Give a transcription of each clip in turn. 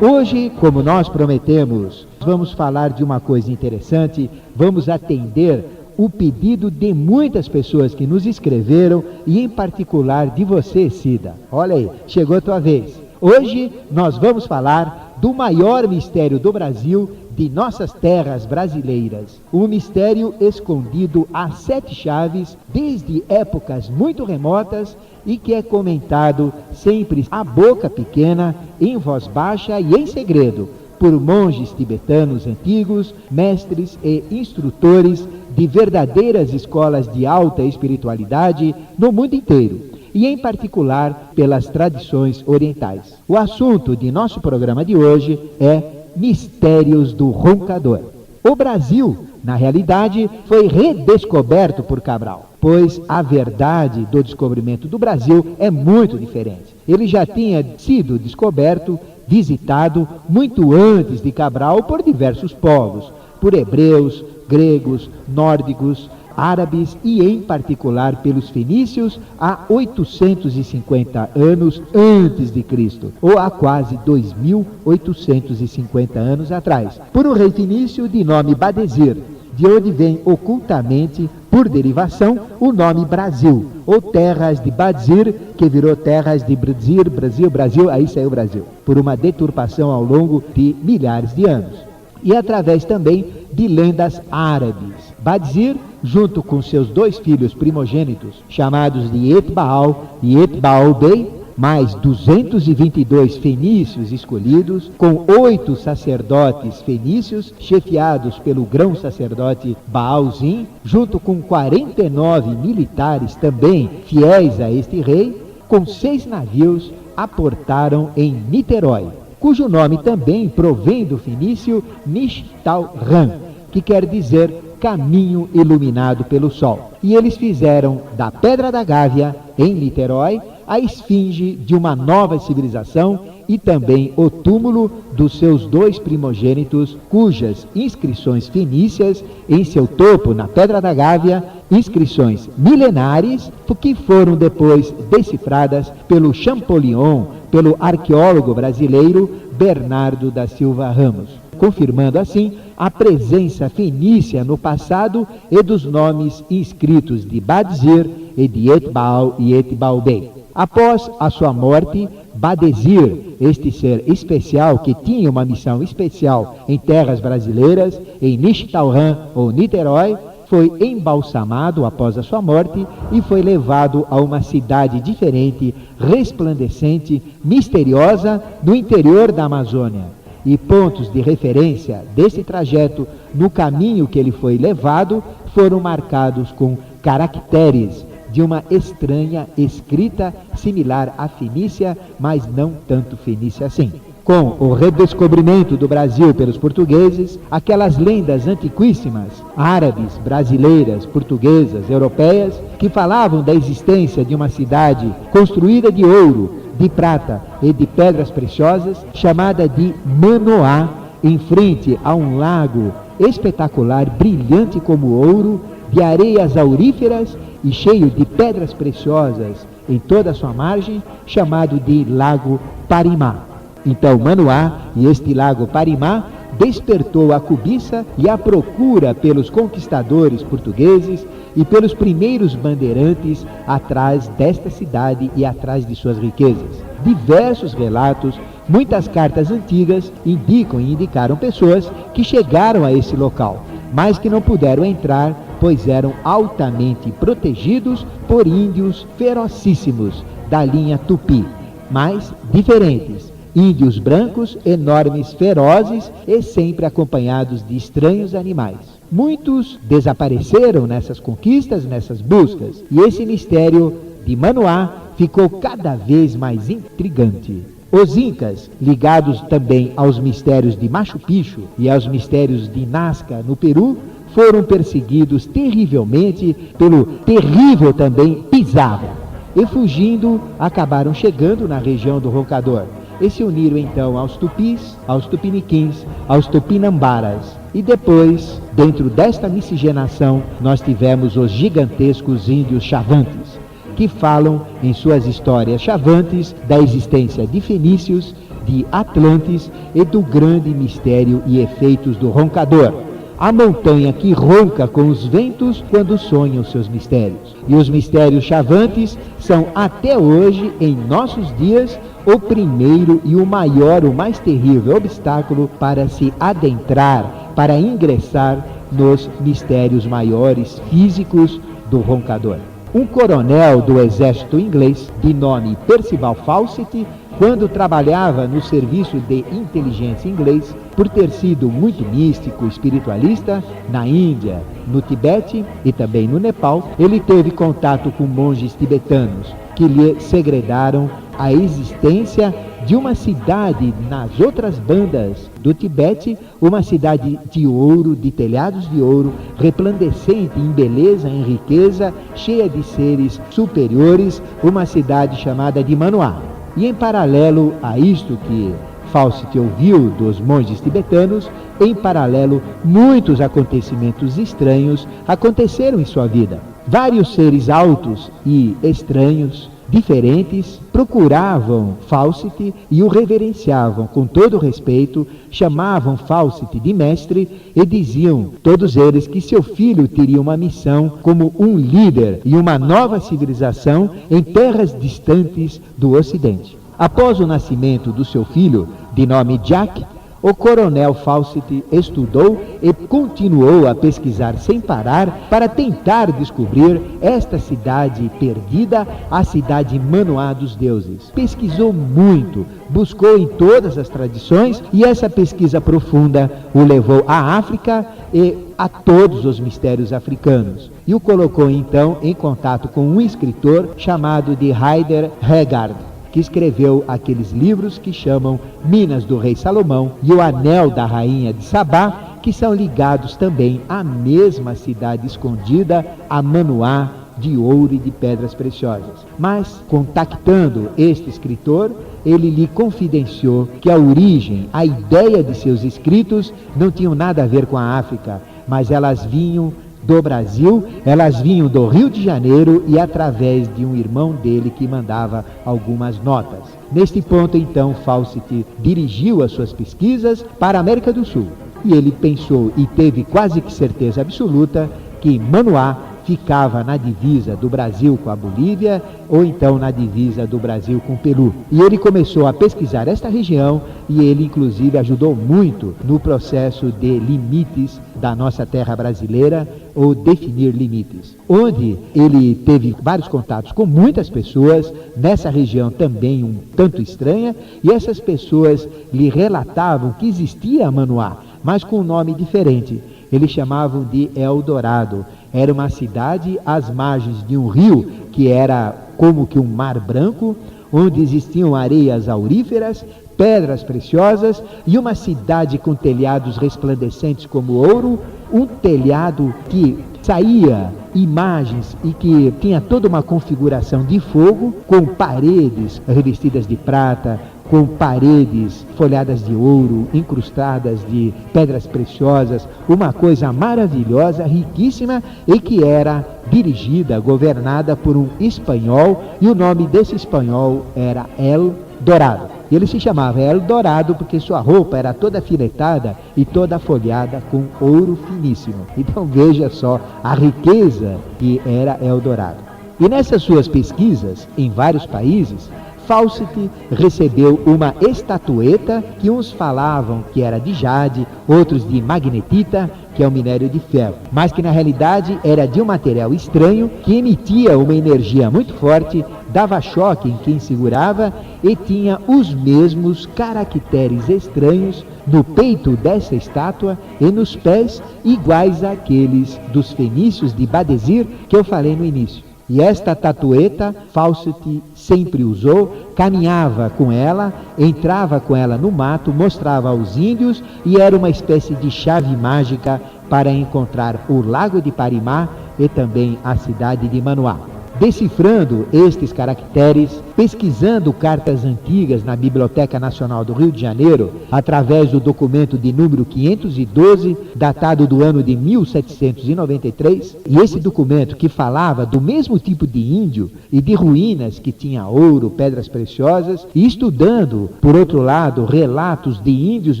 Hoje, como nós prometemos, vamos falar de uma coisa interessante, vamos atender o pedido de muitas pessoas que nos escreveram e em particular de você, Cida. Olha aí, chegou a tua vez. Hoje nós vamos falar do maior mistério do Brasil, de nossas terras brasileiras. Um mistério escondido a 7 chaves desde épocas muito remotas e que é comentado sempre a boca pequena, em voz baixa e em segredo, por monges tibetanos antigos, mestres e instrutores de verdadeiras escolas de alta espiritualidade no mundo inteiro, e em particular pelas tradições orientais. O assunto de nosso programa de hoje é Mistérios do Roncador. O Brasil, na realidade, foi redescoberto por Cabral, pois a verdade do descobrimento do Brasil é muito diferente. Ele já tinha sido descoberto, visitado muito antes de Cabral por diversos povos, por hebreus, gregos, nórdicos, árabes e em particular pelos fenícios há 850 anos antes de Cristo, ou há quase 2850 anos atrás, por um rei fenício de nome Badesir, de onde vem ocultamente, por derivação, o nome Brasil, ou terras de Badzir, que virou terras de Brasil, aí saiu Brasil, por uma deturpação ao longo de milhares de anos. E através também de lendas árabes. Badzir, junto com seus 2 filhos primogênitos, chamados de Etbaal e Etbaal-Bey, mais 222 fenícios escolhidos, com 8 sacerdotes fenícios, chefiados pelo grão-sacerdote Baalzim, junto com 49 militares também fiéis a este rei, com 6 navios, aportaram em Niterói, cujo nome também provém do fenício Nishtalran, que quer dizer caminho iluminado pelo sol. E eles fizeram da Pedra da Gávea, em Niterói, a esfinge de uma nova civilização e também o túmulo dos seus 2 primogênitos, cujas inscrições fenícias em seu topo, na Pedra da Gávea, inscrições milenares, que foram depois decifradas pelo Champollion, pelo arqueólogo brasileiro Bernardo da Silva Ramos, confirmando assim a presença fenícia no passado e dos nomes inscritos de Badzir e de Etbaal e Etbaal-Bey. Após a sua morte, Badesir, este ser especial que tinha uma missão especial em terras brasileiras, em Nishtalran ou Niterói, foi embalsamado após a sua morte e foi levado a uma cidade diferente, resplandecente, misteriosa, no interior da Amazônia. E pontos de referência desse trajeto, no caminho que ele foi levado, foram marcados com caracteres de uma estranha escrita similar à fenícia, mas não tanto fenícia assim. Com o redescobrimento do Brasil pelos portugueses, aquelas lendas antiquíssimas, árabes, brasileiras, portuguesas, europeias, que falavam da existência de uma cidade construída de ouro, de prata e de pedras preciosas, chamada de Manoá, em frente a um lago espetacular, brilhante como ouro, de areias auríferas e cheio de pedras preciosas em toda a sua margem, chamado de Lago Parimá. Então Manoá e este Lago Parimá despertou a cobiça e a procura pelos conquistadores portugueses e pelos primeiros bandeirantes atrás desta cidade e atrás de suas riquezas. Diversos relatos, muitas cartas antigas indicam e indicaram pessoas que chegaram a esse local, mas que não puderam entrar, pois eram altamente protegidos por índios ferocíssimos da linha Tupi, mas diferentes. Índios brancos, enormes, ferozes e sempre acompanhados de estranhos animais. Muitos desapareceram nessas conquistas, nessas buscas, e esse mistério de Manoá ficou cada vez mais intrigante. Os incas, ligados também aos mistérios de Machu Picchu e aos mistérios de Nazca, no Peru, foram perseguidos terrivelmente pelo terrível também Pizarro, e fugindo, acabaram chegando na região do Roncador, e se uniram então aos tupis, aos tupiniquins, aos tupinambaras. E depois, dentro desta miscigenação, nós tivemos os gigantescos índios chavantes, que falam em suas histórias chavantes da existência de fenícios, de Atlantis e do grande mistério e efeitos do roncador, a montanha que ronca com os ventos quando sonha os seus mistérios. E os mistérios chavantes são até hoje, em nossos dias, o primeiro e o maior, o mais terrível obstáculo para se adentrar, para ingressar nos mistérios maiores físicos do roncador. Um coronel do exército inglês, de nome Percival Fawcett, quando trabalhava no serviço de inteligência inglês, por ter sido muito místico, espiritualista, na Índia, no Tibete e também no Nepal, ele teve contato com monges tibetanos que lhe segredaram a existência de uma cidade nas outras bandas do Tibete, uma cidade de ouro, de telhados de ouro, resplandecente em beleza, em riqueza, cheia de seres superiores, uma cidade chamada de Manoá. E em paralelo a isto que Fawcett ouviu dos monges tibetanos, em paralelo, muitos acontecimentos estranhos aconteceram em sua vida. Vários seres altos e estranhos, diferentes, procuravam Fawcett e o reverenciavam com todo respeito, chamavam Fawcett de mestre e diziam, todos eles, que seu filho teria uma missão como um líder e uma nova civilização em terras distantes do Ocidente. Após o nascimento do seu filho, de nome Jack, o coronel Fawcett estudou e continuou a pesquisar sem parar para tentar descobrir esta cidade perdida, a cidade Manoá dos deuses. Pesquisou muito, buscou em todas as tradições e essa pesquisa profunda o levou à África e a todos os mistérios africanos. E o colocou então em contato com um escritor chamado de Haider Haggard, que escreveu aqueles livros que chamam Minas do Rei Salomão e O Anel da Rainha de Sabá, que são ligados também à mesma cidade escondida, a Manoá, de ouro e de pedras preciosas. Mas, contactando este escritor, ele lhe confidenciou que a origem, a ideia de seus escritos não tinham nada a ver com a África, mas elas vinham do Brasil, elas vinham do Rio de Janeiro e através de um irmão dele que mandava algumas notas. Neste ponto, então, Fawcett dirigiu as suas pesquisas para a América do Sul. E ele pensou e teve quase que certeza absoluta que Manoá ficava na divisa do Brasil com a Bolívia ou então na divisa do Brasil com o Peru. E ele começou a pesquisar esta região e ele inclusive ajudou muito no processo de limites da nossa terra brasileira ou definir limites, onde ele teve vários contatos com muitas pessoas nessa região também um tanto estranha e essas pessoas lhe relatavam que existia Manoá, mas com um nome diferente. Eles chamavam de Eldorado. Era uma cidade às margens de um rio que era como que um mar branco, onde existiam areias auríferas, pedras preciosas e uma cidade com telhados resplandecentes como ouro, um telhado que saía imagens e que tinha toda uma configuração de fogo, com paredes revestidas de prata, com paredes folhadas de ouro, incrustadas de pedras preciosas, uma coisa maravilhosa, riquíssima, e que era dirigida, governada por um espanhol, e o nome desse espanhol era El Dorado. Ele se chamava El Dorado porque sua roupa era toda filetada e toda folhada com ouro finíssimo. Então veja só a riqueza que era El Dorado. E nessas suas pesquisas em vários países, Fawcett recebeu uma estatueta que uns falavam que era de jade, outros de magnetita, que é um minério de ferro, mas que na realidade era de um material estranho que emitia uma energia muito forte, dava choque em quem segurava e tinha os mesmos caracteres estranhos no peito dessa estátua e nos pés iguais àqueles dos fenícios de Badesir que eu falei no início. E esta tatueta Fawcett sempre usou, caminhava com ela, entrava com ela no mato, mostrava aos índios e era uma espécie de chave mágica para encontrar o Lago de Parimá e também a cidade de Manoá. Decifrando estes caracteres, pesquisando cartas antigas na Biblioteca Nacional do Rio de Janeiro, através do documento de número 512, datado do ano de 1793, e esse documento que falava do mesmo tipo de índio e de ruínas que tinha ouro, pedras preciosas, e estudando, por outro lado, relatos de índios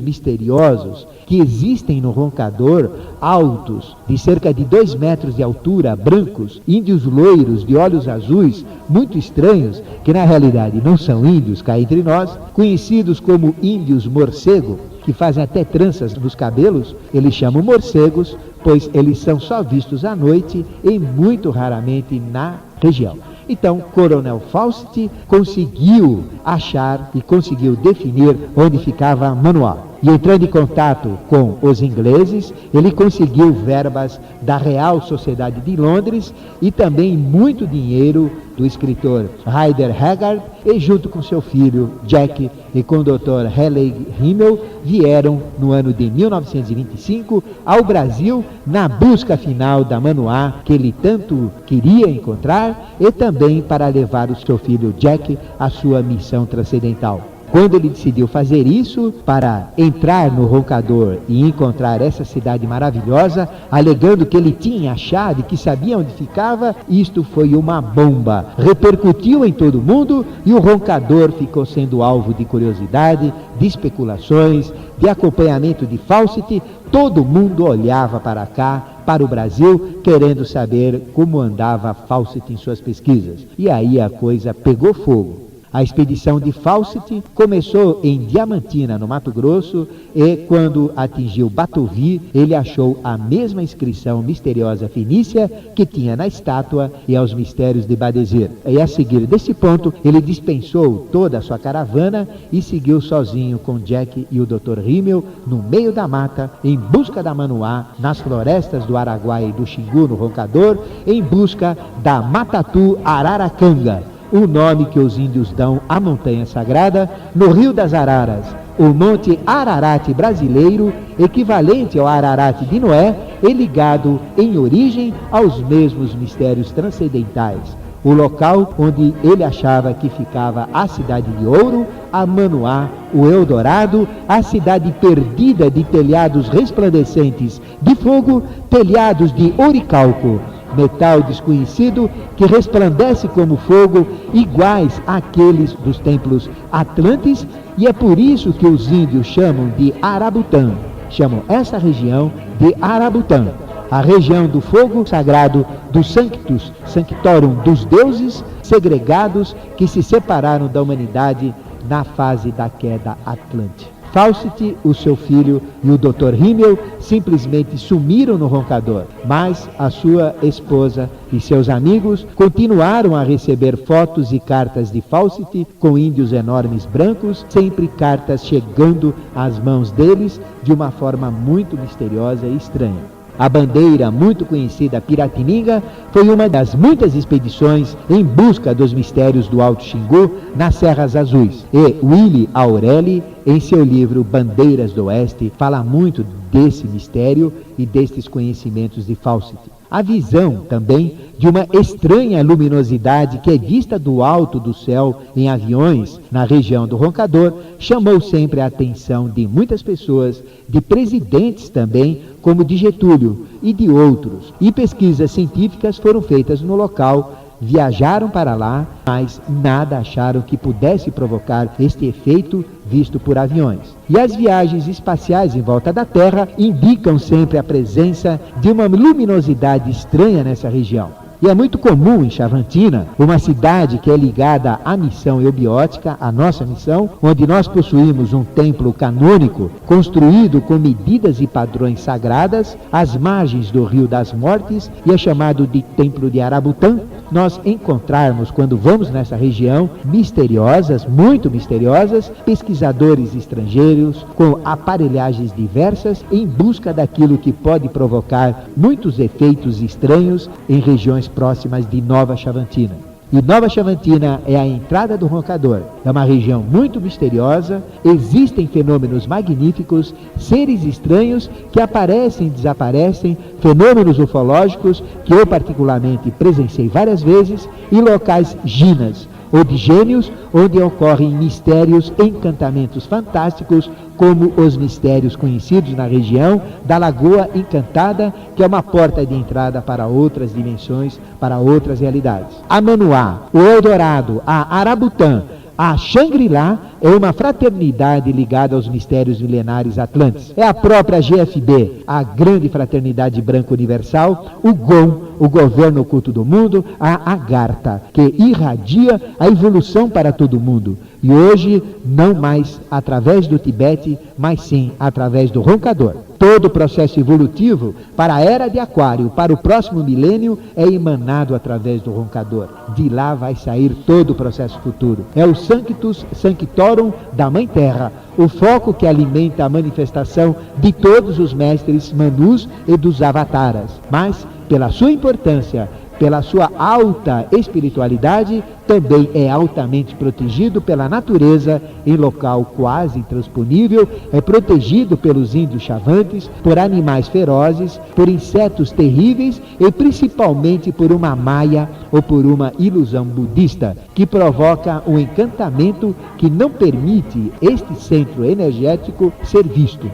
misteriosos que existem no Roncador, altos, de cerca de 2 metros de altura, brancos, índios loiros, de olhos azuis, muito estranhos, que na realidade não são índios, cá entre nós, conhecidos como índios morcego, que fazem até tranças nos cabelos. Eles chamam morcegos, pois eles são só vistos à noite e muito raramente na região. Então, Coronel Fawcett conseguiu achar e conseguiu definir onde ficava Manoá. E entrando em contato com os ingleses, ele conseguiu verbas da Real Sociedade de Londres e também muito dinheiro do escritor Rider Haggard, e junto com seu filho Jack e com o Dr. Halley Himmel vieram no ano de 1925 ao Brasil na busca final da Manoá que ele tanto queria encontrar, e também para levar o seu filho Jack à sua missão transcendental. Quando ele decidiu fazer isso, para entrar no Roncador e encontrar essa cidade maravilhosa, alegando que ele tinha a chave, que sabia onde ficava, isto foi uma bomba. Repercutiu em todo mundo e o Roncador ficou sendo alvo de curiosidade, de especulações, de acompanhamento de Fawcett. Todo mundo olhava para cá, para o Brasil, querendo saber como andava Fawcett em suas pesquisas. E aí a coisa pegou fogo. A expedição de Fawcett começou em Diamantina, no Mato Grosso, e quando atingiu Batovi, ele achou a mesma inscrição misteriosa fenícia que tinha na estátua e aos mistérios de Badesir. E a seguir desse ponto, ele dispensou toda a sua caravana e seguiu sozinho com Jack e o Dr. Himmel no meio da mata, em busca da Manoá, nas florestas do Araguaia e do Xingu, no Roncador, em busca da Matatu Araracanga, o nome que os índios dão à montanha sagrada, no Rio das Araras, o Monte Ararat brasileiro, equivalente ao Ararat de Noé, e ligado em origem aos mesmos mistérios transcendentais. O local onde ele achava que ficava a cidade de ouro, a Manoá, o Eldorado, a cidade perdida de telhados resplandecentes de fogo, telhados de oricalco, metal desconhecido que resplandece como fogo, iguais àqueles dos templos atlantes, e é por isso que os índios chamam de Arabutã, chamam essa região de Arabutã, a região do fogo sagrado, do Sanctus Sanctorum dos deuses segregados que se separaram da humanidade na fase da queda atlântica. Fawcett, o seu filho e o Dr. Himmel simplesmente sumiram no Roncador, mas a sua esposa e seus amigos continuaram a receber fotos e cartas de Fawcett com índios enormes brancos, sempre cartas chegando às mãos deles de uma forma muito misteriosa e estranha. A bandeira muito conhecida Piratininga foi uma das muitas expedições em busca dos mistérios do Alto Xingu nas Serras Azuis. E Willy Aureli, em seu livro Bandeiras do Oeste, fala muito desse mistério e destes conhecimentos de Fawcett. A visão também de uma estranha luminosidade que é vista do alto do céu em aviões na região do Roncador chamou sempre a atenção de muitas pessoas, de presidentes também, como de Getúlio e de outros. E pesquisas científicas foram feitas no local, viajaram para lá, mas nada acharam que pudesse provocar este efeito visto por aviões. E as viagens espaciais em volta da Terra indicam sempre a presença de uma luminosidade estranha nessa região. E é muito comum em Chavantina, uma cidade que é ligada à missão eubiótica, à nossa missão, onde nós possuímos um templo canônico construído com medidas e padrões sagradas, às margens do Rio das Mortes, e é chamado de Templo de Arabutã. Nós encontrarmos, quando vamos nessa região, misteriosas, muito misteriosas, pesquisadores estrangeiros com aparelhagens diversas em busca daquilo que pode provocar muitos efeitos estranhos em regiões próximas de Nova Chavantina. E Nova Chavantina é a entrada do Roncador. É uma região muito misteriosa, existem fenômenos magníficos, seres estranhos que aparecem e desaparecem, fenômenos ufológicos que eu particularmente presenciei várias vezes, e locais ginas, ou de gênios, onde ocorrem mistérios, encantamentos fantásticos, como os mistérios conhecidos na região da Lagoa Encantada, que é uma porta de entrada para outras dimensões, para outras realidades. A Manoá, o Eldorado, a Arabutã, a Xangri-Lá é uma fraternidade ligada aos mistérios milenares atlantes. É a própria GFB, a Grande Fraternidade Branca Universal, o GOM, o Governo Oculto do Mundo, a Agartha, que irradia a evolução para todo mundo. E hoje, não mais através do Tibete, mas sim através do roncador. Todo o processo evolutivo para a Era de Aquário, para o próximo milênio, é emanado através do roncador. De lá vai sair todo o processo futuro. É o Sanctus Sanctorum da Mãe Terra, o foco que alimenta a manifestação de todos os mestres Manus e dos Avataras. Mas, pela sua importância, pela sua alta espiritualidade, também é altamente protegido pela natureza, em local quase intransponível, é protegido pelos índios chavantes, por animais ferozes, por insetos terríveis e principalmente por uma maia ou por uma ilusão budista, que provoca um encantamento que não permite este centro energético ser visto,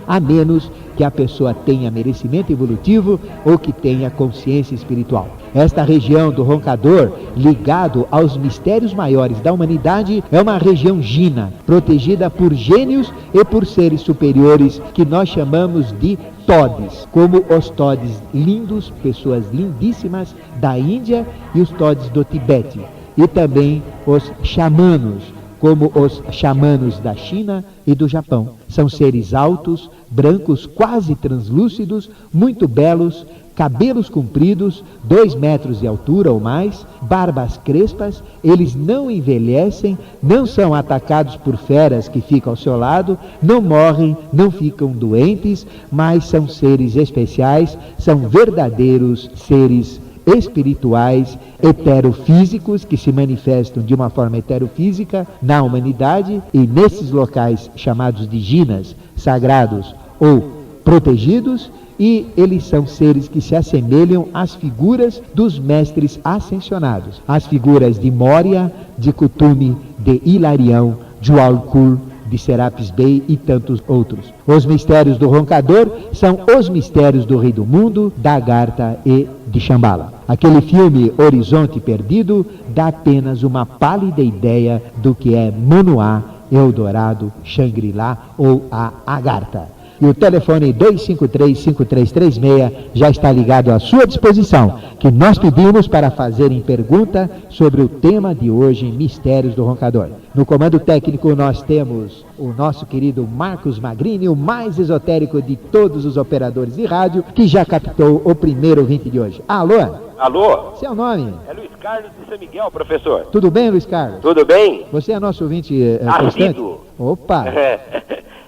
a menos que a pessoa tenha merecimento evolutivo ou que tenha consciência espiritual. Esta região do roncador, ligado aos mistérios maiores da humanidade, é uma região gina, protegida por gênios e por seres superiores que nós chamamos de todes, como os todes lindos, pessoas lindíssimas da Índia e os todes do Tibete, e também os xamanos, como os xamanos da China e do Japão. São seres altos, brancos, quase translúcidos, muito belos, cabelos compridos, 2 metros de altura ou mais, barbas crespas, eles não envelhecem, não são atacados por feras que ficam ao seu lado, não morrem, não ficam doentes, mas são seres especiais, são verdadeiros seres espirituais, heterofísicos, que se manifestam de uma forma heterofísica na humanidade, e nesses locais chamados de jinas, sagrados ou protegidos, e eles são seres que se assemelham às figuras dos mestres ascensionados, as figuras de Moria, de Kutumi, de Hilarião, de Walkür, de Serapis Bey e tantos outros. Os mistérios do roncador são os mistérios do Rei do Mundo, da Agartha e de Shambhala. Aquele filme Horizonte Perdido dá apenas uma pálida ideia do que é Manoá, Eldorado, Xangri-Lá ou a Agartha. E o telefone 253-5336 já está ligado à sua disposição, que nós pedimos para fazerem pergunta sobre o tema de hoje, Mistérios do Roncador. No comando técnico nós temos o nosso querido Marcos Magrini, o mais esotérico de todos os operadores de rádio, que já captou o primeiro ouvinte de hoje. Alô? Alô? Seu nome? É Luiz Carlos de São Miguel, professor. Tudo bem, Luiz Carlos? Tudo bem? Você é nosso ouvinte constante? Assíduo. Opa!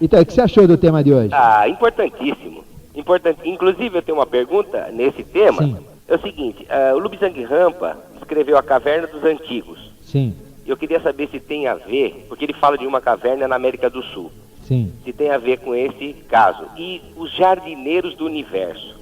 Então, o que você achou do tema de hoje? Importantíssimo. Inclusive, eu tenho uma pergunta nesse tema. Sim. É o seguinte, o Lobsang Rampa escreveu A Caverna dos Antigos. Sim. Eu queria saber se tem a ver, porque ele fala de uma caverna na América do Sul. Sim. Se tem a ver com esse caso. E os jardineiros do universo.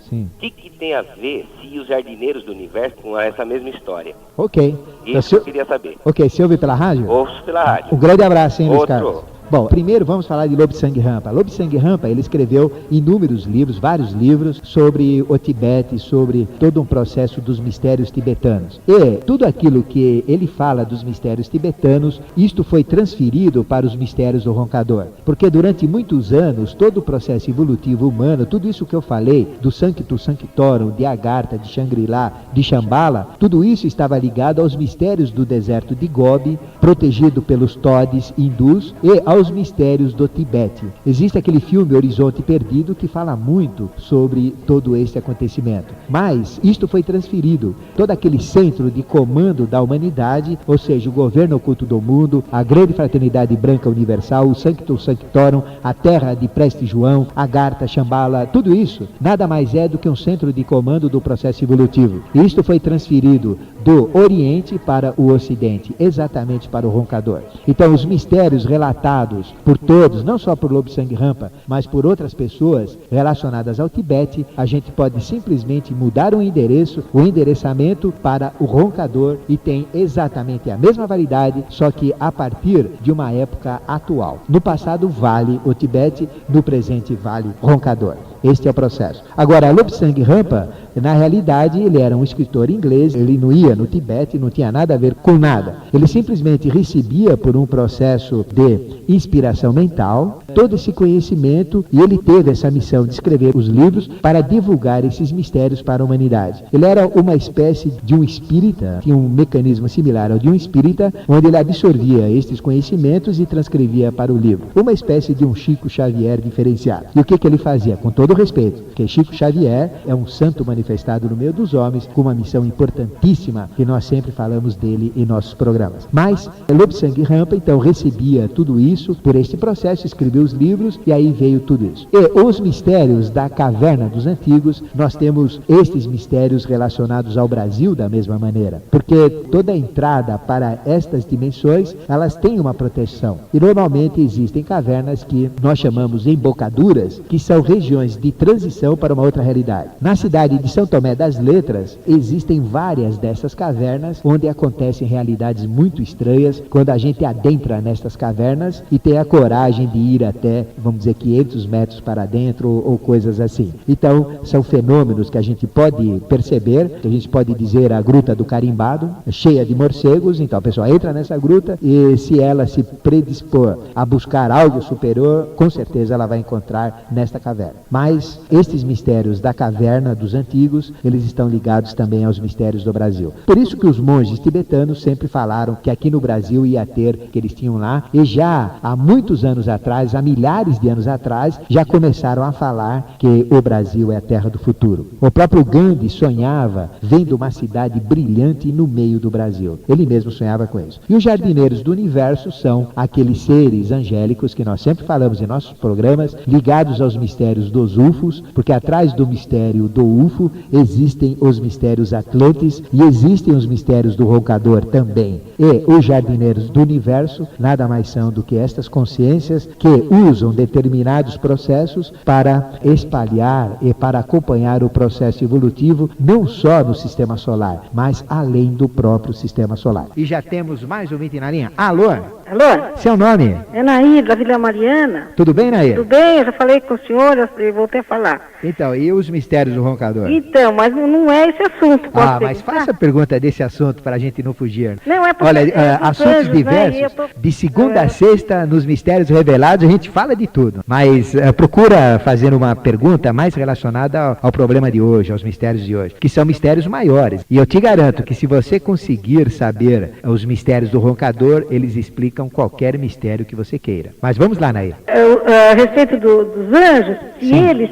Sim. O que tem a ver se os jardineiros do universo com essa mesma história? Ok. Isso eu queria saber. Ok, você ouve pela rádio? Ouço pela rádio. Um grande abraço, hein, Luiz Outro. Carlos? Bom, primeiro vamos falar de Lobsang Rampa. Lobsang Rampa, ele escreveu inúmeros livros, vários livros, sobre o Tibete, sobre todo um processo dos mistérios tibetanos. E tudo aquilo que ele fala dos mistérios tibetanos, isto foi transferido para os mistérios do roncador. Porque durante muitos anos, todo o processo evolutivo humano, tudo isso que eu falei, do Sanctus Sanctorum, de Agartha, de Xangri-Lá, de Shambhala, tudo isso estava ligado aos mistérios do deserto de Gobi, protegido pelos todes hindus, e aos mistérios do Tibete. Existe aquele filme Horizonte Perdido que fala muito sobre todo esse acontecimento. Mas isto foi transferido. Todo aquele centro de comando da humanidade, ou seja, o governo oculto do mundo, a grande fraternidade branca universal, o Sanctus Sanctorum, a terra de Preste João, Agartha, Shambhala, tudo isso nada mais é do que um centro de comando do processo evolutivo. E isto foi transferido do Oriente para o Ocidente, exatamente para o roncador. Então, os mistérios relatados falados por todos, não só por Lobsang Rampa, mas por outras pessoas relacionadas ao Tibete, a gente pode simplesmente mudar o endereçamento para o roncador e tem exatamente a mesma validade, só que a partir de uma época atual. No passado vale o Tibete, no presente vale roncador. Este é o processo. Agora, Lobsang Rampa, na realidade, ele era um escritor inglês, ele não ia no Tibete, não tinha nada a ver com nada. Ele simplesmente recebia, por um processo de inspiração mental, todo esse conhecimento, e ele teve essa missão de escrever os livros para divulgar esses mistérios para a humanidade. Ele era uma espécie de um espírita, tinha um mecanismo similar ao de um espírita, onde ele absorvia estes conhecimentos e transcrevia para o livro. Uma espécie de um Chico Xavier diferenciado. E o que ele fazia? Com todo respeito, porque Chico Xavier é um santo manifestado no meio dos homens, com uma missão importantíssima, que nós sempre falamos dele em nossos programas. Mas Lobsang Rampa, então, recebia tudo isso por este processo, escreveu os livros, e aí veio tudo isso. E os mistérios da caverna dos antigos, nós temos estes mistérios relacionados ao Brasil da mesma maneira, porque toda entrada para estas dimensões, elas têm uma proteção, e normalmente existem cavernas que nós chamamos embocaduras, que são regiões de transição para uma outra realidade. Na cidade de São Tomé das Letras, existem várias dessas cavernas, onde acontecem realidades muito estranhas, quando a gente adentra nestas cavernas e tem a coragem de ir até, vamos dizer, 500 metros para dentro, ou coisas assim. Então, são fenômenos que a gente pode perceber, que a gente pode dizer a Gruta do Carimbado, cheia de morcegos. Então a pessoa entra nessa gruta e, se ela se predispor a buscar algo superior, com certeza ela vai encontrar nesta caverna. Mas estes mistérios da caverna dos antigos, eles estão ligados também aos mistérios do Brasil. Por isso que os monges tibetanos sempre falaram que aqui no Brasil ia ter, que eles tinham lá, e já há muitos anos atrás, há milhares de anos atrás, já começaram a falar que o Brasil é a terra do futuro. O próprio Gandhi sonhava vendo uma cidade brilhante no meio do Brasil. Ele mesmo sonhava com isso. E os jardineiros do universo são aqueles seres angélicos que nós sempre falamos em nossos programas, ligados aos mistérios dos UFOs, porque atrás do mistério do UFO existem os mistérios atlantes e existem os mistérios do roncador também. E os jardineiros do universo nada mais são do que estas consciências que usam determinados processos para espalhar e para acompanhar o processo evolutivo, não só no sistema solar, mas além do próprio sistema solar. E já temos mais um ouvinte na linha. Alô? Alô? Seu nome? É Nair, da Vila Mariana. Tudo bem, Nair? Tudo bem, eu já falei com o senhor e voltei a falar. Então, e os mistérios do roncador? Então, mas não é esse assunto. Mas faça a pergunta desse assunto para a gente não fugir. Não, é porque... Olha, assuntos anjos, diversos, né? De segunda a sexta, nos mistérios revelados, a gente fala de tudo. Mas procura fazer uma pergunta mais relacionada ao problema de hoje, aos mistérios de hoje, que são mistérios maiores. E eu te garanto que se você conseguir saber os mistérios do roncador, eles explicam qualquer mistério que você queira. Mas vamos lá, Nair. A respeito dos anjos, se eles,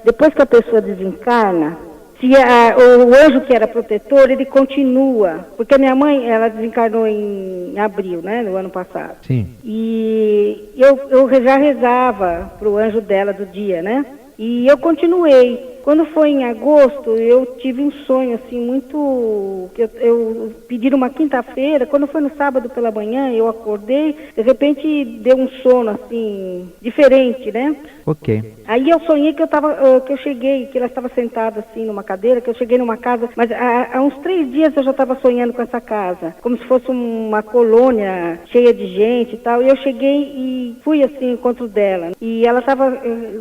depois que a pessoa desencarna, se o anjo que era protetor, ele continua. Porque a minha mãe, ela desencarnou em abril, né, no ano passado. Sim. E eu já rezava para o anjo dela do dia, né? E eu continuei. Quando foi em agosto, eu tive um sonho, assim, muito... Eu pedi numa quinta-feira, quando foi no sábado pela manhã, eu acordei, de repente deu um sono, assim, diferente, né? Ok. Aí eu sonhei que eu cheguei, que ela estava sentada, assim, numa cadeira, que eu cheguei numa casa, mas há uns 3 dias eu já estava sonhando com essa casa, como se fosse uma colônia cheia de gente e tal, e eu cheguei e fui, assim, ao encontro dela. E ela estava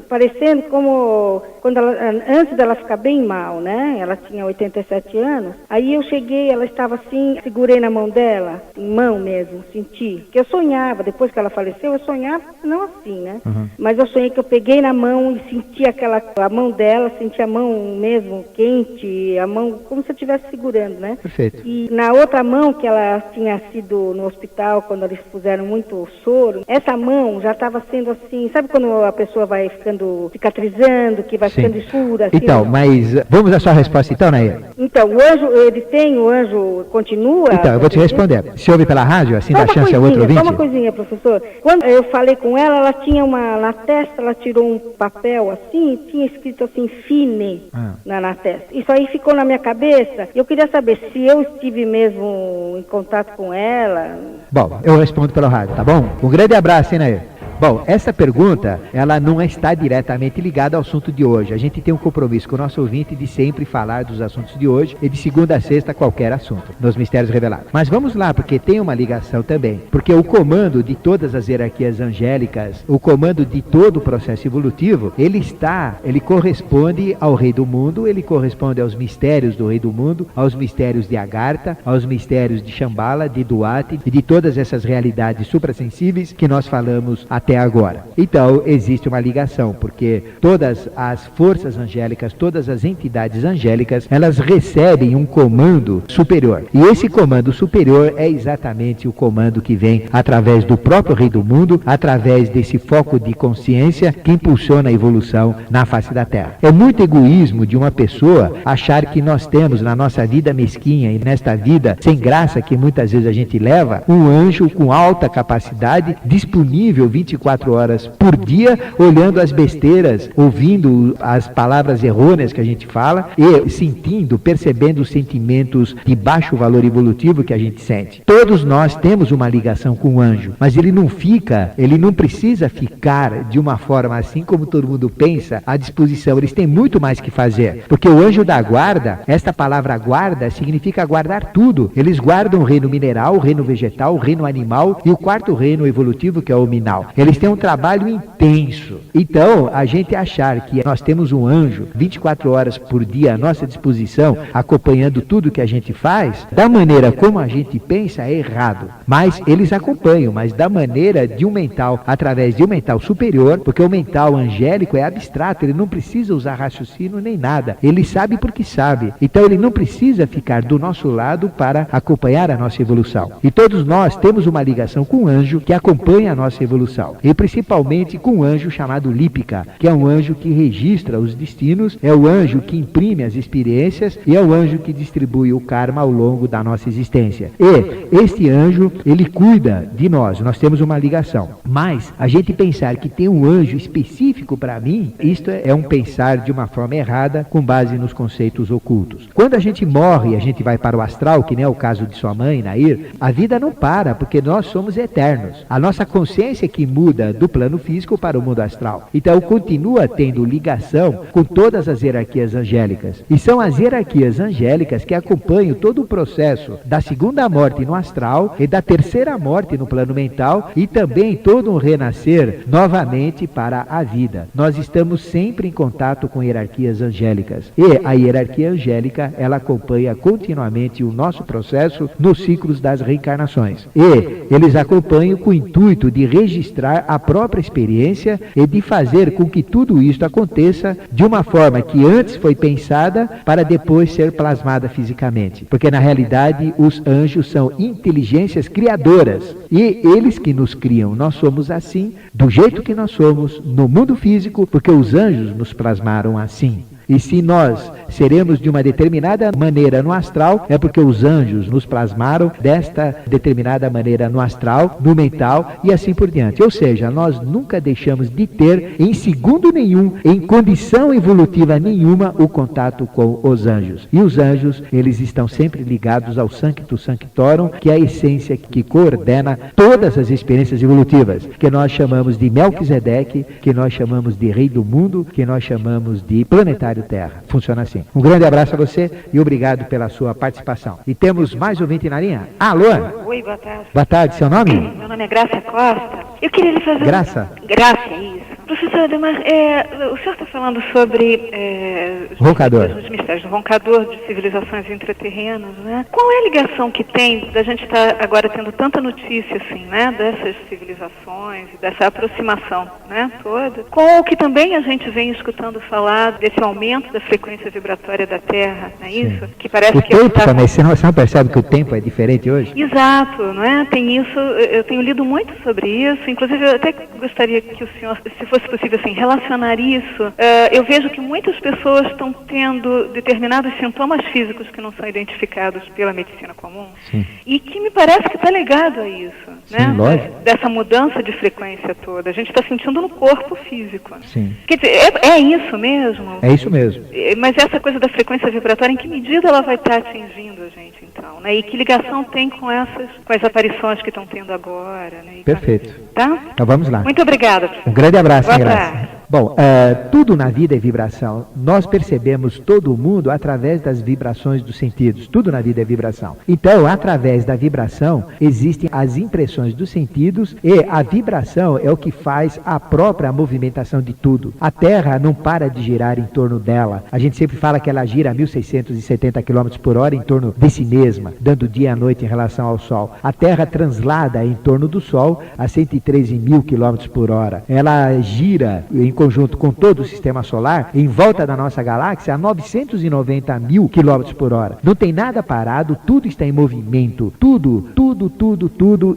parecendo como... quando ela... antes dela ficar bem mal, né? Ela tinha 87 anos. Aí eu cheguei, ela estava assim, segurei na mão dela, em mão mesmo, senti. Que eu sonhava, depois que ela faleceu, eu sonhava, não assim, né? Uhum. Mas eu sonhei que eu peguei na mão e senti a mão dela, senti a mão mesmo quente, a mão como se eu estivesse segurando, né? Perfeito. E na outra mão, que ela tinha sido no hospital, quando eles puseram muito soro, essa mão já estava sendo assim, sabe quando a pessoa vai ficando cicatrizando, que vai ficando escuro? altura. Assim, Então, mas vamos à sua resposta então, Nair? Então, o anjo continua? Então, eu vou te responder. Se ouve pela rádio, assim dá chance ao outro ouvinte? Só uma coisinha, professor. Quando eu falei com ela tinha na testa, ela tirou um papel assim, tinha escrito assim, Fine, na testa. Isso aí ficou na minha cabeça. Eu queria saber se eu estive mesmo em contato com ela. Bom, eu respondo pela rádio, tá bom? Um grande abraço, hein, Nair? Bom, essa pergunta, ela não está diretamente ligada ao assunto de hoje. A gente tem um compromisso com o nosso ouvinte de sempre falar dos assuntos de hoje e de segunda a sexta qualquer assunto, nos Mistérios Revelados. Mas vamos lá, porque tem uma ligação também. Porque o comando de todas as hierarquias angélicas, o comando de todo o processo evolutivo, ele corresponde ao Rei do Mundo, ele corresponde aos mistérios do Rei do Mundo, aos mistérios de Agartha, aos mistérios de Shambhala, de Duat e de todas essas realidades suprassensíveis que nós falamos até agora. Então, existe uma ligação, porque todas as forças angélicas, todas as entidades angélicas, elas recebem um comando superior. E esse comando superior é exatamente o comando que vem através do próprio Rei do Mundo, através desse foco de consciência que impulsiona a evolução na face da Terra. É muito egoísmo de uma pessoa achar que nós temos na nossa vida mesquinha e nesta vida sem graça que muitas vezes a gente leva, um anjo com alta capacidade, disponível 24 horas por dia, olhando as besteiras, ouvindo as palavras errôneas que a gente fala e sentindo, percebendo os sentimentos de baixo valor evolutivo que a gente sente. Todos nós temos uma ligação com o anjo, mas ele não precisa ficar de uma forma assim como todo mundo pensa, à disposição. Eles têm muito mais que fazer, porque o anjo da guarda, esta palavra guarda significa guardar tudo. Eles guardam o reino mineral, o reino vegetal, o reino animal e o quarto reino evolutivo, que é o minal. Eles têm um trabalho intenso. Então, a gente achar que nós temos um anjo 24 horas por dia à nossa disposição, acompanhando tudo que a gente faz, da maneira como a gente pensa, é errado. Mas eles acompanham, mas da maneira de um mental, através de um mental superior, porque o mental angélico é abstrato, ele não precisa usar raciocínio nem nada. Ele sabe porque sabe. Então, ele não precisa ficar do nosso lado para acompanhar a nossa evolução. E todos nós temos uma ligação com o anjo que acompanha a nossa evolução. E principalmente com um anjo chamado Lípica, que é um anjo que registra os destinos, é o anjo que imprime as experiências e é o anjo que distribui o karma ao longo da nossa existência. E este anjo, ele cuida de nós temos uma ligação. Mas a gente pensar que tem um anjo específico para mim, isto é um pensar de uma forma errada com base nos conceitos ocultos. Quando a gente morre e a gente vai para o astral, que nem é o caso de sua mãe, Nair, a vida não para, porque nós somos eternos. A nossa consciência que muda do plano físico para o mundo astral. Então continua tendo ligação com todas as hierarquias angélicas. E são as hierarquias angélicas que acompanham todo o processo da segunda morte no astral e da terceira morte no plano mental e também todo um renascer novamente para a vida. Nós estamos sempre em contato com hierarquias angélicas. E a hierarquia angélica, ela acompanha continuamente o nosso processo nos ciclos das reencarnações. E eles acompanham com o intuito de registrar a própria experiência e de fazer com que tudo isto aconteça de uma forma que antes foi pensada para depois ser plasmada fisicamente. Porque na realidade os anjos são inteligências criadoras e eles que nos criam. Nós somos assim, do jeito que nós somos no mundo físico, porque os anjos nos plasmaram assim. E se nós seremos de uma determinada maneira no astral, é porque os anjos nos plasmaram desta determinada maneira no astral, no mental e assim por diante. Ou seja, nós nunca deixamos de ter, em segundo nenhum, em condição evolutiva nenhuma, o contato com os anjos. E os anjos, eles estão sempre ligados ao Sanctus Sanctorum, que é a essência que coordena todas as experiências evolutivas, que nós chamamos de Melquisedeque, que nós chamamos de Rei do Mundo, que nós chamamos de Planetário Terra. Funciona assim. Um grande abraço a você e obrigado pela sua participação. E temos mais ouvinte na linha. Alô? Oi, boa tarde. Boa tarde, seu nome? Meu nome é Graça Costa. Eu queria lhe fazer... Graça? Graça, isso. Professor Ademar, o senhor está falando sobre... roncador. Os mistérios do roncador de civilizações intraterrenas, né? Qual é a ligação que tem da gente estar agora tendo tanta notícia, assim, né? Dessas civilizações, dessa aproximação, né? Toda. Com o que também a gente vem escutando falar desse aumento da frequência vibratória da Terra, não é isso? Que parece o que... tempo também, você não percebe que o tempo é diferente hoje? Exato, não é? Tem isso, eu tenho lido muito sobre isso, inclusive eu até gostaria que o senhor, se fosse fosse possível assim, relacionar isso, eu vejo que muitas pessoas estão tendo determinados sintomas físicos que não são identificados pela medicina comum. Sim. E que me parece que está ligado a isso, Sim, né? lógico. Dessa mudança de frequência toda. A gente está sentindo no corpo físico. Sim. Quer dizer, é isso mesmo? É isso mesmo. Mas essa coisa da frequência vibratória, em que medida ela vai estar atingindo a gente, então? Né? E que ligação tem com as aparições que estão tendo agora? Né? Perfeito. Tá? Então vamos lá. Muito obrigada, professor. Um grande abraço, Boa Graça. tarde. Bom, tudo na vida é vibração. Nós percebemos todo o mundo através das vibrações dos sentidos. Tudo na vida é vibração. Então, através da vibração, existem as impressões dos sentidos e a vibração é o que faz a própria movimentação de tudo. A Terra não para de girar em torno dela. A gente sempre fala que ela gira a 1.670 km por hora em torno de si mesma, dando dia e noite em relação ao Sol. A Terra translada em torno do Sol a 113.000 km por hora. Ela gira em conjunto com todo o sistema solar, em volta da nossa galáxia, a 990.000 km por hora. Não tem nada parado, tudo está em movimento. Tudo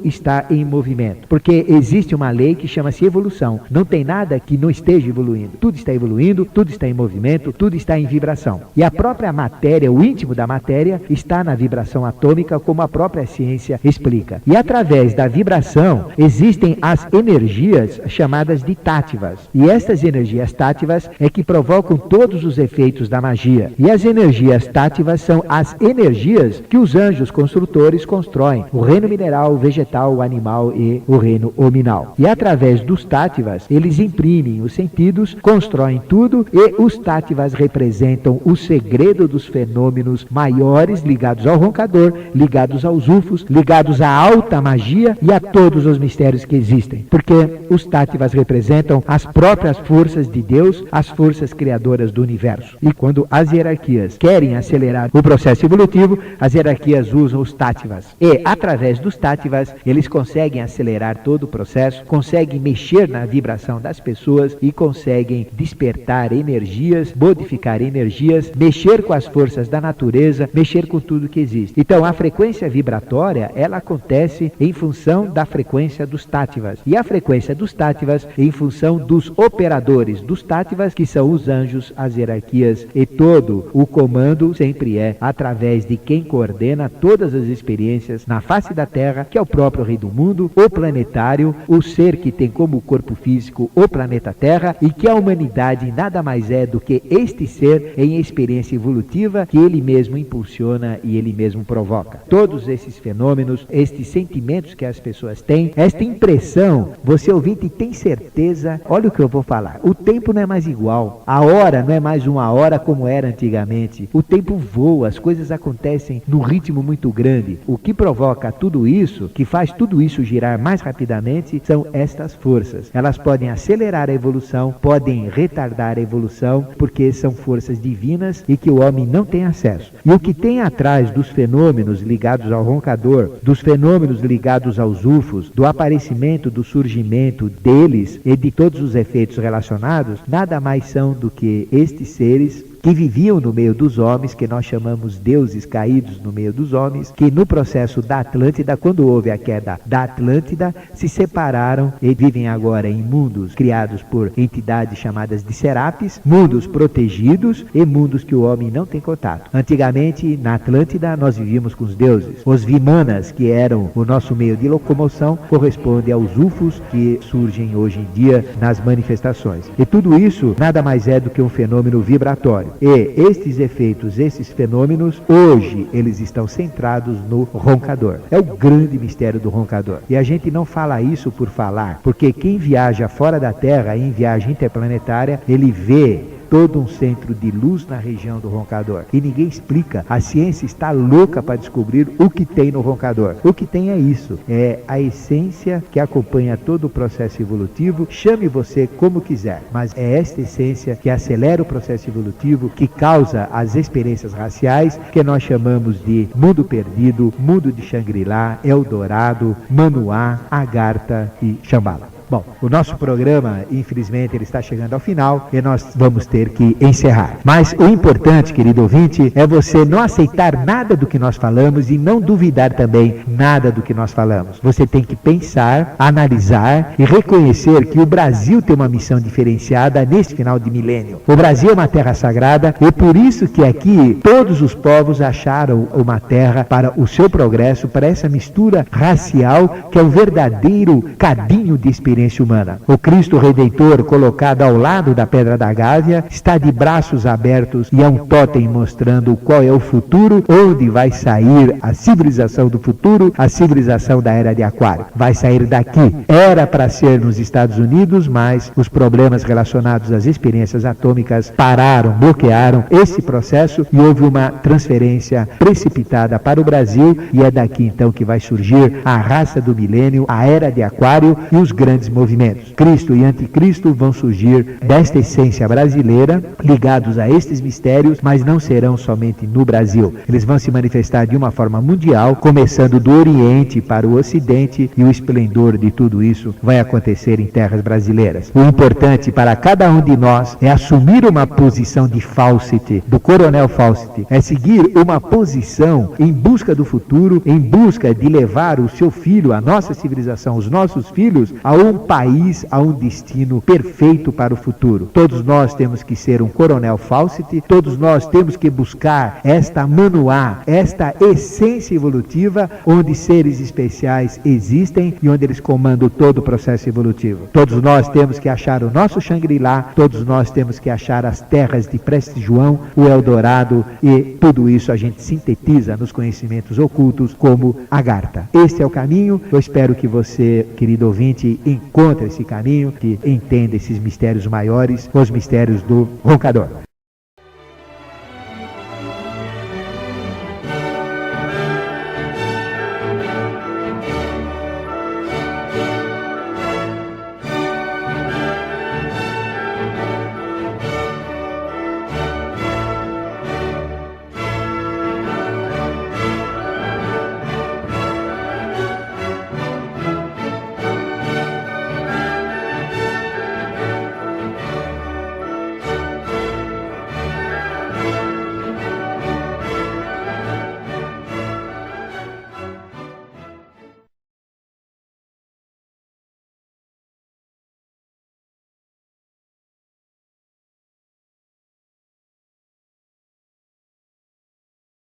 está em movimento. Porque existe uma lei que chama-se evolução. Não tem nada que não esteja evoluindo. Tudo está evoluindo, tudo está em movimento, tudo está em vibração. E a própria matéria, o íntimo da matéria, está na vibração atômica, como a própria ciência explica. E através da vibração, existem as energias chamadas de táttivas. E estas energias táttivas é que provocam todos os efeitos da magia. E as energias táttivas são as energias que os anjos construtores constroem. O reino mineral, o vegetal, o animal e o reino hominal. E através dos táttivas, eles imprimem os sentidos, constroem tudo e os táttivas representam o segredo dos fenômenos maiores ligados ao roncador, ligados aos ufos, ligados à alta magia e a todos os mistérios que existem. Porque os táttivas representam as próprias forças de Deus, as forças criadoras do universo. E quando as hierarquias querem acelerar o processo evolutivo, as hierarquias usam os táttivas. E através dos táttivas, eles conseguem acelerar todo o processo, conseguem mexer na vibração das pessoas e conseguem despertar energias, modificar energias, mexer com as forças da natureza, mexer com tudo que existe. Então, a frequência vibratória, ela acontece em função da frequência dos táttivas. E a frequência dos táttivas em função dos operadores dos táttivas, que são os anjos, as hierarquias, e todo o comando sempre é através de quem coordena todas as experiências na face da Terra, que é o próprio Rei do Mundo, o planetário, o ser que tem como corpo físico o planeta Terra, e que a humanidade nada mais é do que este ser em experiência evolutiva que ele mesmo impulsiona e ele mesmo provoca. Todos esses fenômenos, estes sentimentos que as pessoas têm, esta impressão, você ouvinte tem certeza, olha o que eu vou falar, o tempo não é mais igual, a hora não é mais uma hora como era antigamente, o tempo voa, as coisas acontecem num ritmo muito grande. O que provoca tudo isso, que faz tudo isso girar mais rapidamente, são estas forças. Elas podem acelerar a evolução, podem retardar a evolução, porque são forças divinas e que o homem não tem acesso. E o que tem atrás dos fenômenos ligados ao roncador, dos fenômenos ligados aos ufos, do aparecimento, do surgimento deles e de todos os efeitos relacionados, nada mais são do que estes seres que viviam no meio dos homens, que nós chamamos deuses caídos no meio dos homens, que no processo da Atlântida, quando houve a queda da Atlântida, se separaram e vivem agora em mundos criados por entidades chamadas de serapes, mundos protegidos e mundos que o homem não tem contato. Antigamente, na Atlântida, nós vivíamos com os deuses. Os Vimanas, que eram o nosso meio de locomoção, correspondem aos ufos que surgem hoje em dia nas manifestações. E tudo isso nada mais é do que um fenômeno vibratório. E estes efeitos, esses fenômenos, hoje eles estão centrados no roncador. É o grande mistério do roncador. E a gente não fala isso por falar, porque quem viaja fora da Terra, em viagem interplanetária, ele vê todo um centro de luz na região do roncador. E ninguém explica. A ciência está louca para descobrir o que tem no roncador. O que tem é isso. É a essência que acompanha todo o processo evolutivo. Chame você como quiser. Mas é esta essência que acelera o processo evolutivo, que causa as experiências raciais, que nós chamamos de mundo perdido, mundo de Shangri-La, Eldorado, Manoá, Agartha e Shambhala. Bom, o nosso programa, infelizmente, ele está chegando ao final e nós vamos ter que encerrar. Mas o importante, querido ouvinte, é você não aceitar nada do que nós falamos e não duvidar também nada do que nós falamos. Você tem que pensar, analisar e reconhecer que o Brasil tem uma missão diferenciada neste final de milênio. O Brasil é uma terra sagrada e por isso que aqui todos os povos acharam uma terra para o seu progresso, para essa mistura racial que é o verdadeiro cadinho de experiência humana. O Cristo Redentor, colocado ao lado da Pedra da Gávea, está de braços abertos e é um tótem mostrando qual é o futuro, onde vai sair a civilização do futuro, a civilização da Era de Aquário. Vai sair daqui. Era para ser nos Estados Unidos, mas os problemas relacionados às experiências atômicas pararam, bloquearam esse processo e houve uma transferência precipitada para o Brasil e é daqui então que vai surgir a raça do milênio, a Era de Aquário e os grandes movimentos. Cristo e Anticristo vão surgir desta essência brasileira, ligados a estes mistérios, mas não serão somente no Brasil. Eles vão se manifestar de uma forma mundial, começando do Oriente para o Ocidente, e o esplendor de tudo isso vai acontecer em terras brasileiras. O importante para cada um de nós é assumir uma posição de Fawcett, do Coronel Fawcett, é seguir uma posição em busca do futuro, em busca de levar o seu filho, a nossa civilização, os nossos filhos, a um país, a um destino perfeito para o futuro. Todos nós temos que ser um Coronel Fawcett, todos nós temos que buscar esta manuá, esta essência evolutiva, onde seres especiais existem e onde eles comandam todo o processo evolutivo. Todos nós temos que achar o nosso Shangri-La, todos nós temos que achar as terras de Prestes João, o Eldorado, e tudo isso a gente sintetiza nos conhecimentos ocultos como Agartha. Este é o caminho. Eu espero que você, querido ouvinte, encontre esse caminho, que entenda esses mistérios maiores, os mistérios do roncador.